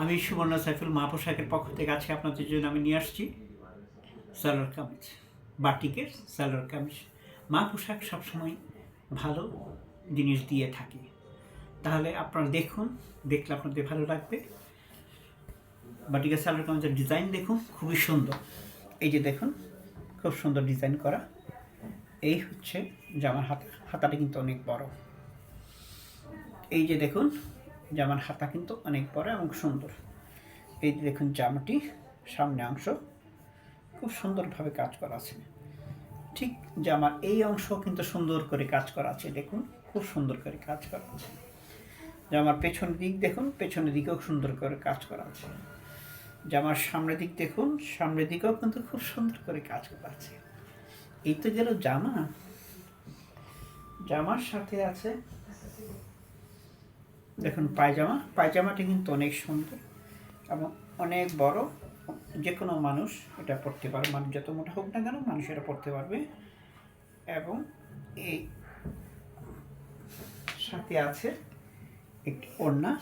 আমি সুবর্ণ সাইফুল মা পোশাকের পক্ষ থেকে আজকে আপনাদের জন্য আমি নিয়ে আসছি সালোয়ার কামিজ, বাটিকের সালোয়ার কামিজ। মা পোশাক সবসময় ভালো জিনিস দিয়ে থাকে, তাহলে আপনারা দেখুন, দেখলে আপনাদের ভালো লাগবে। বাটিকের সালোয়ার কামিজের ডিজাইন দেখুন, খুবই সুন্দর। এই যে দেখুন, খুব সুন্দর ডিজাইন করা। এই হচ্ছে জামার হাতাটা কিন্তু অনেক বড়। এই যে দেখুন, জামার হাতা কিন্তু অনেক বড় এবং সুন্দর। এই যে দেখুন, জামাটি সামনে অংশ খুব সুন্দরভাবে কাজ করা আছে। ঠিক জামার এই অংশ কিন্তু সুন্দর করে কাজ করা আছে। দেখুন, খুব সুন্দর করে কাজ করা আছে। জামার পেছনের দিক দেখুন, পেছনের দিকেও সুন্দর করে কাজ করা আছে। জামার সামনের দিক দেখুন, সামনের দিকেও কিন্তু খুব সুন্দর করে কাজ করা আছে। এই তো গেল জামা। জামার সাথে আছে দেখুন পায়জামা। পায়জামাটি কিন্তু অনেক সুন্দর এবং অনেক বড়। যে কোনো মানুষ এটা পরতে পারবে, মানুষ যত মোটা হোক না কেন মানুষ এটা পরতে পারবে। এবং এই সাথে আছে একটি ওড়না।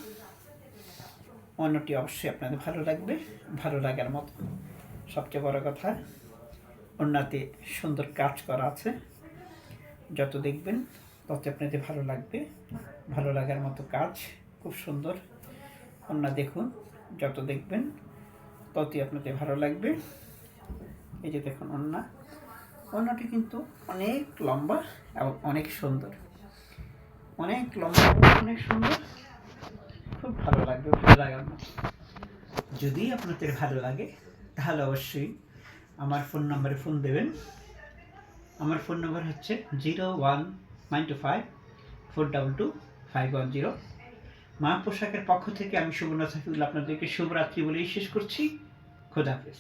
ওড়নাটি অবশ্যই আপনাদের ভালো লাগবে, ভালো লাগার মতো। সবচেয়ে বড় কথা, ওড়নাতে সুন্দর কাজ করা আছে। যত দেখবেন তত আপনাদের ভালো লাগবে, ভালো লাগার মতো কাজ, খুব সুন্দর ওড়না। দেখুন, যত দেখবেন ততই আপনাদের ভালো লাগবে। এই যে দেখুন ওড়না, ওড়নাটি কিন্তু অনেক লম্বা এবং অনেক সুন্দর, অনেক লম্বা, অনেক সুন্দর, খুব ভালো লাগবে, ভালো লাগার মতো। যদি আপনাদের ভালো লাগে তাহলে অবশ্যই আমার ফোন নম্বরে ফোন দেবেন। আমার ফোন নম্বর হচ্ছে 01925422510। মা পোশাকের পক্ষ থেকে আমি সুবর্ণ সাইফুল আপনাদেরকে শুভরাত্রি বলেই শেষ করছি। খোদা হাফেজ।